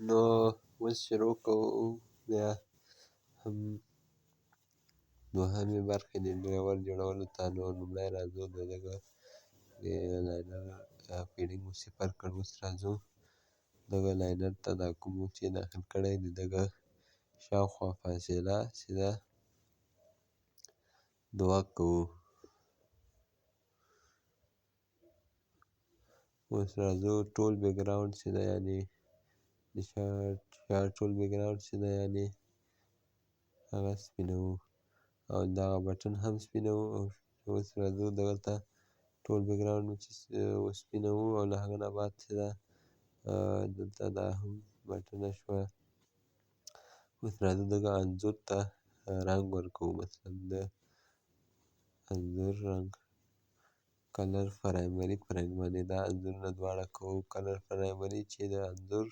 نو اوس شروع کوو بیا هم دوهمې برخې د ډرایور جوړولو ته. نو لومړی راځو د دغه د لاینر فیډینګ مو صفر کړ. اوس راځو دغه لاینر ته دا کوم چې داخل کړی د دغه شاوخوا فاصله چې ده 2 کوو. اوس راځو ټول بیکګراونډ چې ده یعنې د شاټ ټول بیکګراونډ چې ده یعنې هغه سپینوو او دغه بټن هم سپینوو. اوس راځو دغه ته ټول بیکګراونډ مو چې وسپینوو او له هغه نه بعد چې ده دلته دا هم بټنه شوه. اوس راځو دغه انځور ته رنګ ورکوو. مثلا د انځور رنګ کلر پرایمري په رنګ باندې دا انځورونه دواړه کوو. کلر پرایمري چې د انځور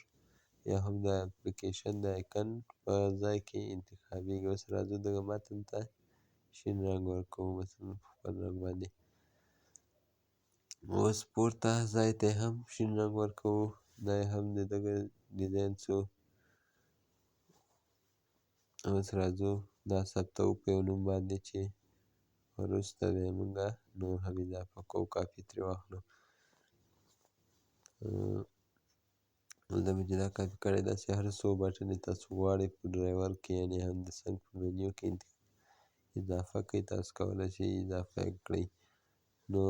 یا هم د اپلیکیشن د آیکن په ځای کې انتخابیږي. اوس راځو دغه متن ته شین رنګ ورکوو مثلا په خپل رنګ باندې. اوس پورته ځای ته هم شین رنګ ورکوو. دا یې هم د دغه ډیزاین څو. اوس راځو دا ثبتوو په یو نوم باندې چې وروسته بیا مونږه نور هم اضافه کوو، کاپي ترې واخلو. دلته مې چې دا کاپي کړی داسې هر څو بټنې تاسو غواړئ په ډرایور کې یعنې هم د څنګ په منیو کې اضافه کړئ. تاسو کولی شئ اضافه یې کړئ. نو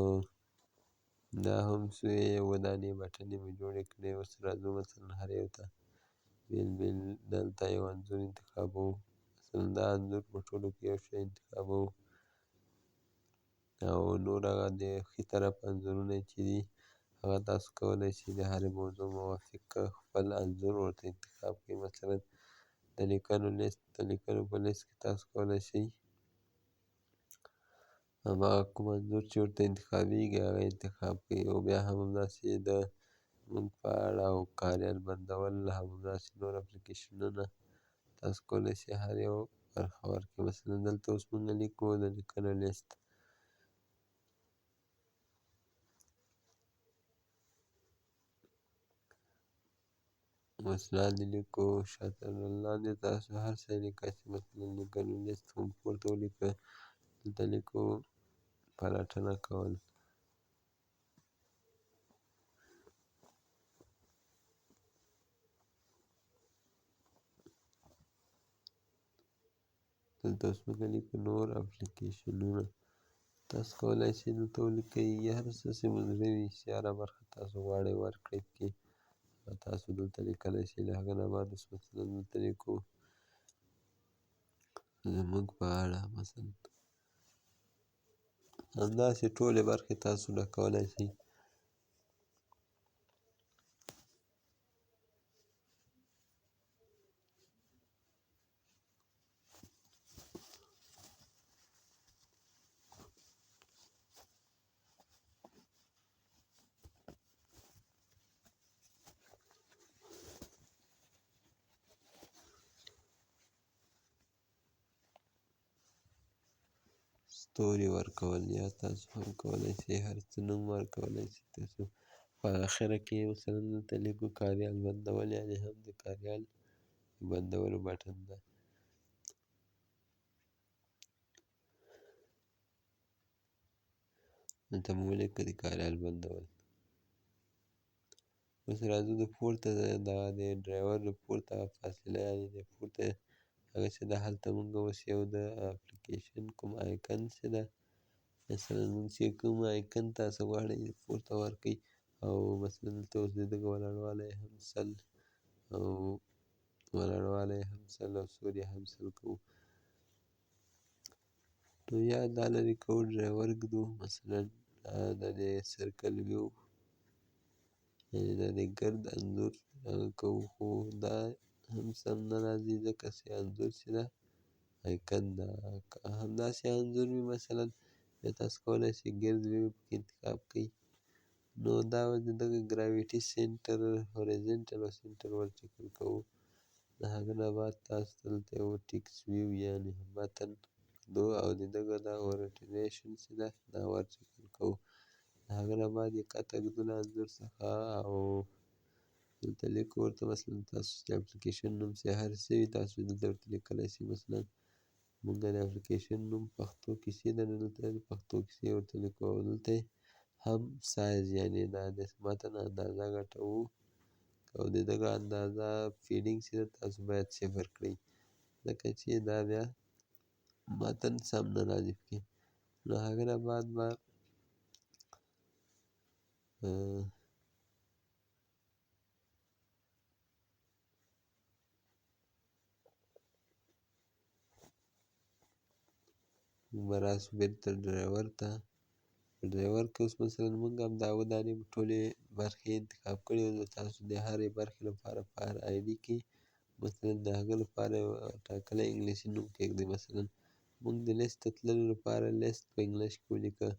دا هم څو اووه دانې بټنې مې جوړې کړې. اوس راځو مثلا هر یو ته بیل بیل دلته یو انځور انتخابوو. مثلا دا انځور په ټولو کې یو شی انتخابوو او نور هغه د ښي طرف انځورونه چې دي هغه تاسو کولی شئ د هرې موضوع موافق خپل انځور ورته انتخاب کړئ. مثلا د لیکنو لیست د لیکنو په لیست کې تاسو کولی شئ هماغه کوم انځور چې ورته انتخابیږي هغه انتخاب کړئ. او بیا هم همداسې د مونږ په اړه او کاریال بندول هم همداسې نور اپلیکیشنونه تاسو کولی شئ هر یو برخه ورکړئ. مثلا دلته اوس مونږ لیکو د لیکنو لیست. اوس لاندې لیکو شاته لاندې تاسو هر څه لیکئ چې مثلا لیکنو لیست هم پورته ولیکه. دلته لیکو پلټنه کول. دلته اوس موږ لیکو نور اپلیکیشنونه. تاسو کولی شئ دلته ولیکئ هر څه چې مو زړه وي چې هره برخه تاسو غواړئ ورکړئ پکې تاسو دلته لیکلی شئ. له هغه نه بعد اوس مثلا دلته لیکو زموږ په اړه مثلا همداسې ټولې برخې تاسو ډکولی شئ. ستوري ورکول یا تاسو هم کولی شئ هر څه نوم ورکولی شئ. تاسو په اخره کې مثلا دلته لیکو کاریال بندول یعنې هم د کاریال بندولو بټن ده. دلته مو ولیکه د کاریال بندول. اوس راځو د پورته دغه د ډرایور د پورته فاصله یعنې د پورته هغه چې ده هلته مونږ اوس یو د اپلیکیشن کوم آیکن چې ده مثلا مونږ چې کوم آیکن تاسو غواړئ پورته ورکړئ او مثلا دلته اوس د دغه ولاړوالی هم 100 او ولاړوالی هم 100 او سوري هم 100 کوو. نو یا دا لرې کوو ډرایور ږدو مثلا دا د سرکل ویو یعنې دا د ګرد انځور کوو خو دا هم سم نه راځي ځکه چې انځور چې ده آیکن ده. که همداسې انځور وي مثلا بیا تاسو کولی شئ ګرد ویو پکې انتخاب کړئ. نو دا د دغه ګراویټي سینټر هوریزنټل او سینټر ورټیکل کوو. د هغه نه بعد تاسو دلته یو ټیکسټ ویو یعنې متن دو او د دغه دا اورټینیشن چې ده دا ورټیکل کوو. د هغه نه بعد یې قطع ږدو له انځور څخه او د دلته لیکو ورته مثلا تاسو د اپلیکیشن نوم چې هر څه وي تاسو دلته ورته لیکلی شئ. مثلا مونږ د اپلیکیشن نوم پښتو کیسې د دلته پښتو کیسې ورته لیکو او دلته هم سایز یعنې د متن اندازه ګټوو او د دغه اندازه فیډینګ چې ده تاسو باید صفر کړئ ځکه چې دا بیا متن سم نه راځي پکې. نو هغې نه بعد به موږ به راسو بېرته ډرایور ته. په ډرایور کې اوس مثلا موږ هم دا اووه دانې ټولې برخې انتخاب کړې وو. تاسو د هرې برخې لپاره په هر آی ډي کې مثلا د هغه لپاره یو ټاکلی انګلیسي نوم کېږدئ. مثلا موږ د لیست ته تللو لپاره لیست په انګلیش کې ولیکه.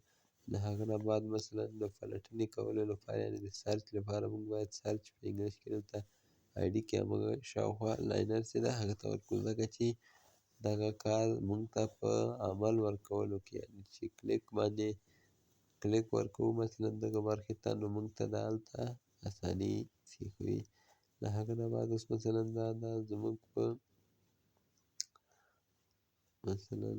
د هغه نه بعد مثلا د پلټنې کولو لپاره یعنې د سرچ لپاره موږ باید سرچ په انګلیش کې دلته آی ډي کې همغه شاوخوا لاینر چې ده هغه ته ورکړو ځکه چې دغه کار موږ ته په عمل ورکولو کې یعنې چې کلیک باندې کلیک ورکوو مثلا دغه برخې ته نو موږ ته دا هلته اساني پېښوي. د هغه نه بعد اوس مثلا دا زموږ په مثلا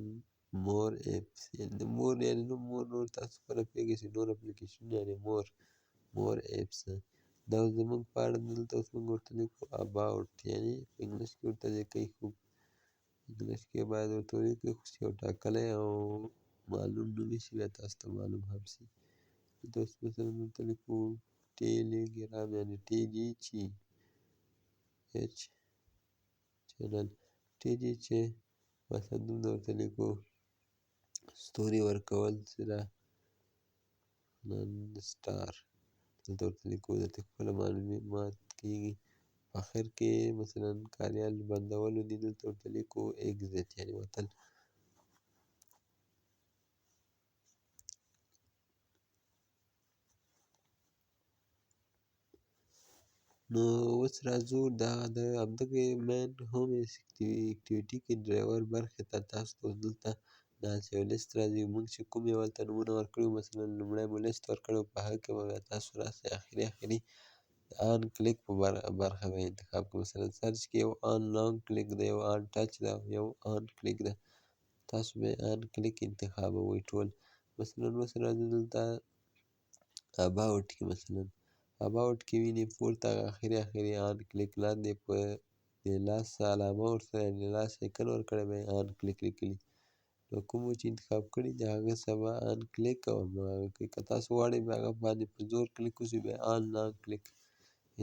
مور ایپس یعنې مور یعنې نور تاسو خپله پوهېږئ چې نور اپلیکیشنونه یعنې مور ایپس دا زموږ په اړه دلته اوس موږ ورته لیکو اباوټ یعنې په انګلیش کې ورته لیکئ خو انګلیش کې باید ورته ولیکئ خو چې یو ټاکلی او معلوم نوم وي چې بیا تاسو ته معلوم هم شي. دلته اوس مثلا ورته لیکو ټیلیګرام یعنې ټي جي چې ایچ چینل ټي جي چې مثلا دومره ورته لیکو. ستوري ورکول چې ده نن سټار دلته ورته لیکو دلته خپله معلومات کېږي. په اخر کې مثلا کاریال بندولو دي دلته ورته لیکو اګزیټ یعنې وتل. نو اوس راځو دا د همدغې مین هوم اکټیویټي کې ډرایور برخې ته تاسو ته دلته داسې یو لیست راځي. موږ چې کوم یو هلته نومونه ورکړي وو مثلا لومړی مو لیست ورکړی وو په هغه کې به بیا تاسو راسئ اخري آن کلیک په برخه به یې انتخاب کړو. مثلا سرچ کې یو آن لانګ کلیک ده یو آن ټچ ده یو آن کلیک ده تاسو به یې آن کلیک انتخابوئ ټول. مثلا اوس راځو دلته اباوټ کې مثلا اباوټ کې وینئ پورته اخري آن کلیک لاندې په د لاس علامه ورسره یعنې لاس ایکن ورکړی به یې آن کلیک لیکلي. نو کوم چې انتخاب کړي د هغه څخه به آن کلیک او هماغه کوئ. که تاسو غواړئ هغه باندې په زور کلیک وشي بیا آن لانګ کلیک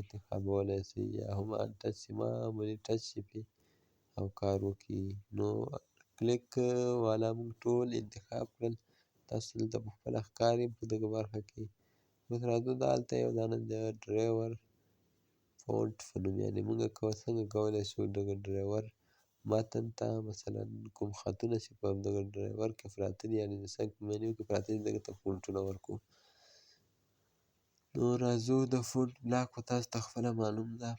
انتخابولی شئ یا هم آن ټچ چې معمولي ټچ شي پرې او کار وکړي. نو کلیک والا موږ ټول انتخاب کړل. تاسو دلته په خپله ښکاري په دغه برخه کې. اوس راځو دا هلته یو دانه د ډرایور فونټ په نوم یعنې موږ څنګه کولی شو دغه ډرایور متن ته مثلا کوم خطونه چې په همدغه ډرایور کې پراته دي یعنې د څنګ په مینو کې پراته دي دغه ته فونټونه ورکړو. نو راځو د فونټ بلاک خو تاسو ته خپله معلوم ده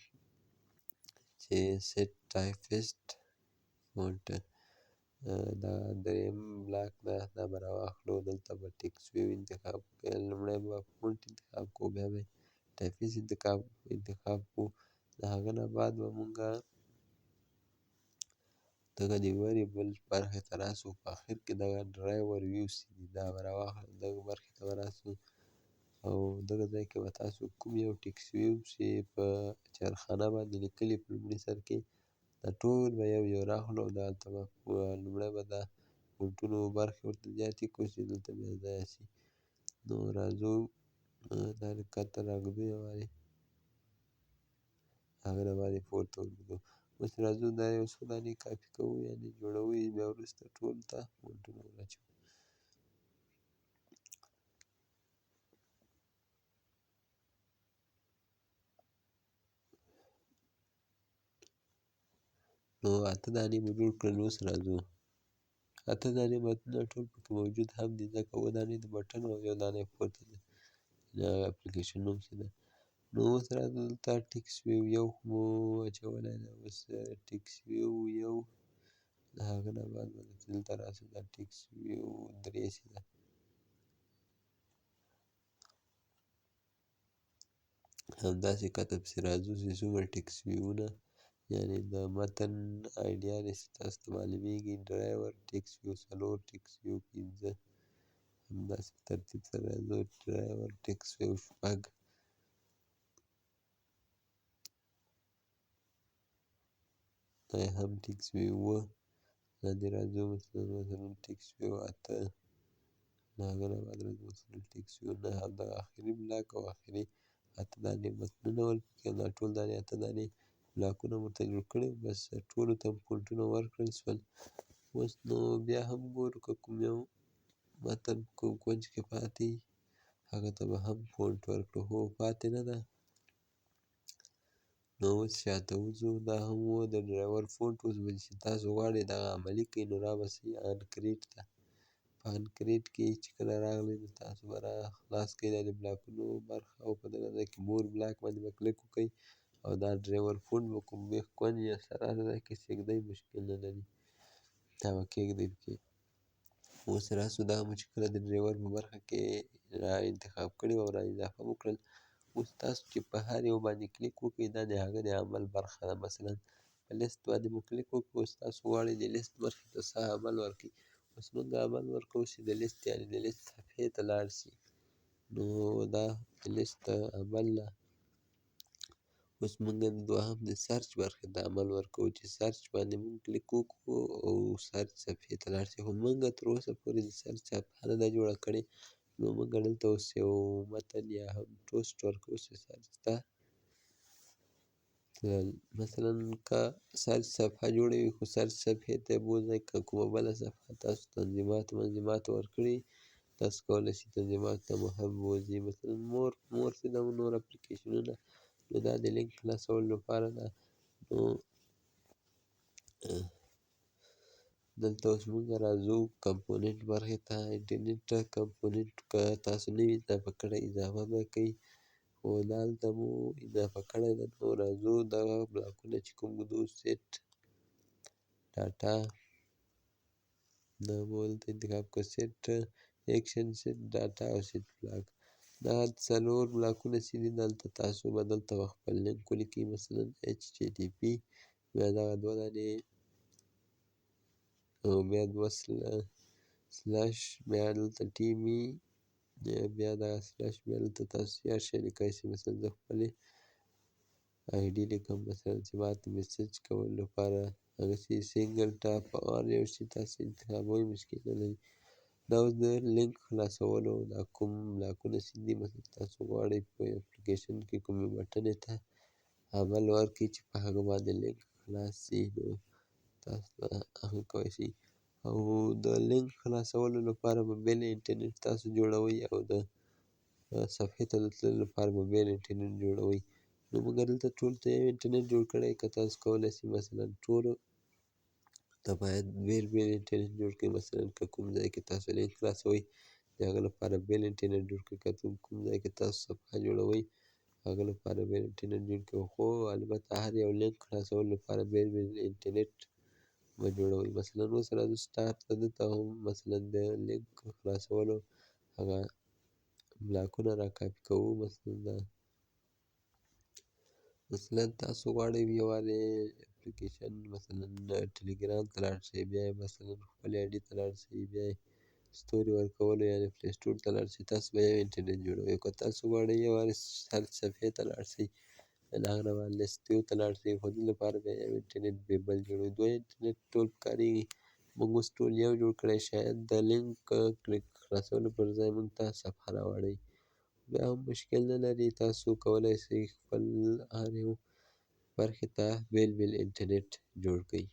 چې سیټ ټایپسټ فونټ دا دریم بلاک ده دا به راواخلو. دلته به ټکسټ ویو انتخاب کړو. لومړی به فونټ انتخاب کړو بیا به ټایپسټ انتخاب کړو. د هغه نه بعد به مونږه دغه د ویریبل برخې ته راسو. په اخر کې دغه ډرایور ویوز دا به راواخلو دغه برخې ته به راسو او دغه ځای کې به تاسو کوم یو ټکسټ ویو چې په چارخانه باندې لیکلي په لومړي سر کې دا ټول به یو راخلو او دلته به لومړی به دا فونټونو برخې ورته زیاتې کړو چې دلته بیا ځایه شي. نو راځو دا ښکته راږدو یې وارې هغه نه بعد یې پورته ورږدو. اوس راځو دا یو څو دانې کاپي کوو یعنې جوړوو یې بیا وروسته ټولو ته فونټونه ور اچوو. نو اته دانې مو جوړ کړل. اوس راځو اته دانې متنونه ټول پکې موجود هم دي ځکه اووه دانې د بټن او یو دانه یې پورته ده د هغه اپلیکیشن نوم چې ده. نو اوس راځو دلته ټکسټ ویو یو خو مو اچولی ده. اوس ټکسټ ویو یو د هغه نه بعد به دلته راسو دا ټکسټ ویو درې چې ده همداسې کته پسې راځو چې څومره ټیکس ویوونه یعنې د متن آیډیا نیسي تاسو ته معلومیږي ډرایور ټیکس ویو 4 ټیکس ویو 5 همداسې ترتیب سره راځو ډرایور ټیکس ویو 6 دا هم ټیکس ویو 7 لاندې راځو مثلا ټیکس ویو 8 له هغه نه بعد راځو مثلا ټیکس ویو 9 همدغه آخري بلاک او آخري 8 دانې متنونه ورپکې دا ټول دانې 8 دانې بلاکونه مو ورته جوړ کړي بس ټولو ته مو فونټونه ورکړل شول اوس نو بیا هم ګورو که کوم یو متن کوم کونج کې پاتې هغه ته به هم فونټ ورکړو هو پاتې نه ده نو اوس شاته وځو دا هم و د ډرایور فونټ اوس به چې تاسو غواړئ دغه عملي کړئ نو رابسئ ان کریټ ته په ان کریټ کې چې کله راغلی نو تاسو به را خلاص کړئ دا د بلاکونو برخه او په دغه ځای کې مور بلاک باندې به کلیک وکړئ او دا ډرایور فونټ به کوم بیخ کونج یا سره ځای کې کېږدئ مشکل نه لري دا به کېږدئ پکې اوس راسو دا مو چې کله د ډرایور په برخه کې را انتخاب کړي او را اضافه مو کړل اوس تاسو چې په هر یو باندې کلیک وکړئ دا د هغه د عمل برخه ده مثلا په لیست باندې مو کلیک وکړو اوس تاسو غواړئ د لیست برخې ته څه عمل ورکړئ اوس موږ عمل ورکوو چې د لیست یعنې د لیست صفحې ته لاړ شي نو دا د لیست عمل ده اوس موږ د دوهم د سرچ برخې ته عمل ورکوو چې سرچ باندې موږ کلیک وکړو او سرچ صفحې ته لاړ شي خو موږ تر اوسه پورې د سرچ صفحه نه ده جوړه کړې نو موږ دلته اوس یو متن یا هم ټوسټ ورکوو چې سرچ ته مثلا که سرچ صفحه جوړوي خو سرچ صفحې ته یې بوځئ که کومه بله صفحه تاسو منظمات ورکړي تاسو کولی شئ تنظیماتو ته مو هم بوځي مثلا مور چې ده نور اپلیکیشنونه نو دا د لینک خلاصولو لپاره ده نو دلته اوس موږ راځو کمپوننټ برخې ته انټرنیټ کمپوننټ که تاسو نه وي اضافه کړی اضافه به کوئ خو دا هلته مو اضافه کړی ده نو راځو دغه بلاکونه چې کوم ږدو سیټ ډاټا دا مو دلته انتخاب کړو سیټ ایکشن سیټ ډاټا او سیټ بلاک دا څلور بلاکونه چې دي دلته تاسو به دلته خپل لینک ولیکئ مثلا HTTP بیا دغه دوه دانې او بیا دوه سلاش بیا دلته TME بیا دغه سلاش بیا دلته تاسو هر شی لیکلی شئ مثلا زه خپلې ID لیکم مثلا چې ما ته میسج کولو لپاره هغسې سینګل ټاپ هر یو شي تاسو انتخابوئ مشکل نه لري دا اوس د لینک خلاصولو دا کوم بلاکونه چې دي مثلا تاسو غواړئ په اپلیکیشن کې کومې بټنې ته عمل ورکړئ چې په هغه باندې لینک خلاص شي نو تاسو به هغه کولی شئ او د لینک خلاصولو لپاره به بیل انټرنیټ تاسو جوړوئ او د صفحې ته د تللو لپاره به بیل انټرنیټ جوړوئ نو موږ دلته ټولو ته یو انټرنیټ جوړ کړی که تاسو کولی شئ مثلا ټولو ته باید بیل انټرنیټ جوړ کړئ مثلا که کوم ځای کې تاسو لینک خلاصوئ د هغه لپاره بیل انټرنیټ جوړ کړئ که کوم ځای کې تاسو صفحه جوړوئ هغه لپاره بیل انټرنیټ جوړ کړئ خو البته هر یو لینک خلاصولو لپاره بیل انټرنیټ به جوړوئ مثلا اوس راځو سټارټ ته دلته هم مثلا د لینک خلاصولو هغه بلاکونه را کاپي کوو مثلا تاسو غواړئ یو وارې اپلیکیشن مثلا ټلګرام ته لاړ شئ بیا یې مثلا خپلې ID ته لاړ شئ بیا یې ستوري ورکولو یعنې پلی سټور ته لاړ شئ تاسو به یو انټرنیټ جوړوئ که تاسو غواړئ یو وارې سرچ صفحې ته لاړ شئ له هغه نه بعد لیستو ته لاړ شئ خو دې لپاره بیا یو انټرنیټ بل جوړوئ دوه انټرنیټ ټول کارېږي موږ اوس ټول یو جوړ کړی شاید د لینک کلیک خلاصولو پر ځای موږ ته صفحه راوړئ بیا هم مشکل نه لري تاسو کولی شئ خپل هر یو برخې ته بیل انټرنیټ جوړ کړئ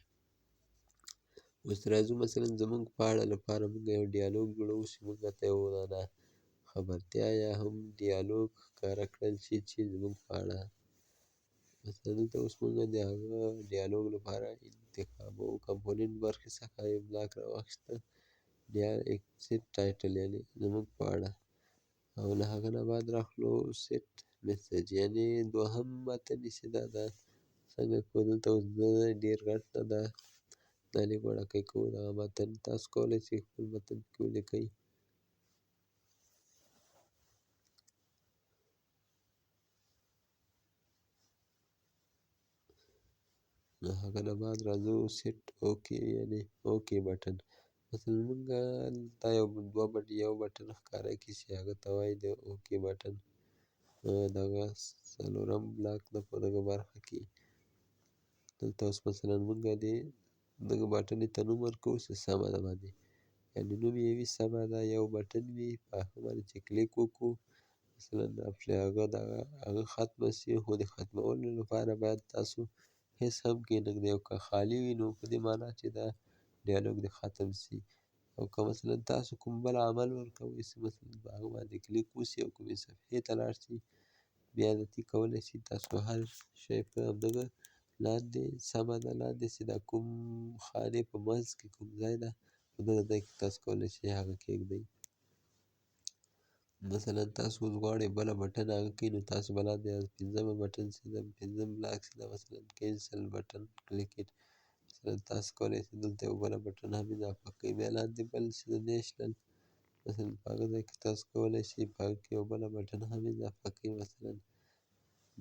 اوس راځو مثلا زموږ په اړه لپاره موږ یو ډیالوګ جوړوو چې موږ ته یو خبرتیا یا هم ډیالوګ ښکاره کړل شي چې زموږ په اړه مثلا دلته اوس موږ د هغه ډیالوګ لپاره انتخابوو کمپوننټ برخې څخه یو بلاک راواخیسته سیټ ټایټل یعنې زموږ په اړه او له هغه نه بعد راخلو سیټ میسج یعنې دوهم متن چې دا ده څنګه کوو دلته اوس ډېر غټ نه ده دا لږ وړوکی کوو دغه متن تاسو کولی شئ خپل متن پکې ولیکئ هغه نه بعد راځو سیټ اوکې یعنې اوکې بټن. مثلاً مونږه دا یو بټن ښکاره کړي چې هغه ته وایي د اوکې بټن. دغه څلورم بلاک په دغه برخه کې دلته اوس مثلاً مونږه دغه بټنې ته نوم ورکوو چې سمه ده باندې، یعنې نوم یې وي سمه ده، یو بټن وي په هغه باندې چې کلیک وکړو مثلاً هغه ختمه سي، خو د ختمولو لپاره باید تاسو هېڅ هم کښېنږدئ، او که خالي وي نو په دې معنا چې دا ډیالوګ دې ختم سي. او که مثلاً تاسو کوم بل عمل ورکوئ چې مثلاً په هغه باندې کلیک وسي او کومې صفحې ته لاړ سي، بیا دې کولی شي تاسو هر شی په همدغه لاندې سمه ده لاندې چې دا کوم خانې په منځ کې کوم ځای ده په دغه ځای کې تاسو کولی شئ هغه کښېږدئ. مثلاً تاسو اوس غواړئ بله بټن هغه کړئ نو تاسو به لاندې پنځمه بټن چې ده پنځم بلاک چې ده مثلاً کینسل بټن کلیک اټ، مثلاً تاسو کولی شئ دلته یو بله بټن هم اضافه کړئ. بیا لاندې بل چې ده نیشنل مثلاً په هغه ځای کې تاسو کولی شئ په هغه کې یو بله بټن هم اضافه کړئ، مثلاً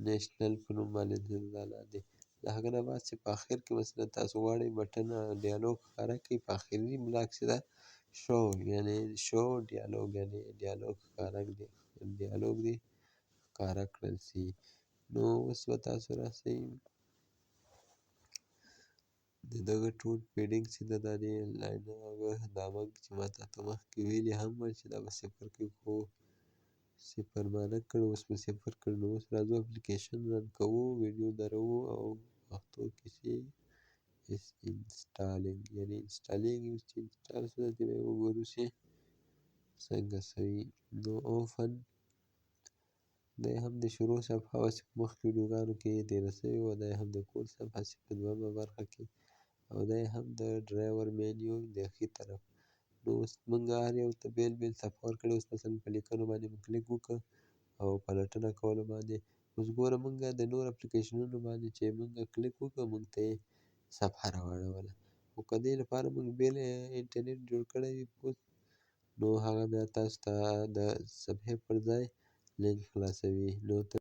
نیشنل په نوم باندې دا لاندې. د هغه نه بعد چې په اخر کې مثلاً تاسو غواړئ بټن ډیالوګ ښکاره کړئ، په اخري بلاک چې ده شو یعنې شو ډیالوګ یعنې ډیالوګ دې ښکاره کړل سي. نو اوس به تاسو راسئ د دغه ټول پیډینګ چې ده دا دې لاین هغه دا موږ چې ما تاته مخکې ویلي هم ول چې دا به صفر کوي، خو صفر ما نه کړ، اوس مې صفر کړ. نو اوس راځو اپلیکیشن رن کوو، ویډیو دروو او پښتو کې چې انسټالینګ یعنې انسټالینګ چې انسټال شو دې به یې وګورو چې څنګه سوي. نو اوفن دا یې هم د شروع صفحه وه چې په مخکې ویډیوګانو کې تېره سوې وه، دا یې هم د کوډ صفحه چې په دویمه برخه کې، او دا یې هم د ډرایور مینیو د ښي طرف. نو اوس مونږه هر یو ته بېل بېل صفحه ورکړې. اوس مثلاً په لیکنو باندې مو کلیک وکړ او پلټنه کولو باندې اوس ګوره مونږه د نورو اپلیکیشنونو باندې چې مونږه کلیک وکړو مونږ ته یې صفحه راواړوله، خو که دې لپاره مونږ بېل انټرنیټ جوړ کړی وي نو هغه بیا تاسو ته د صفحې پر ځای لینک خلاصوي. نو ته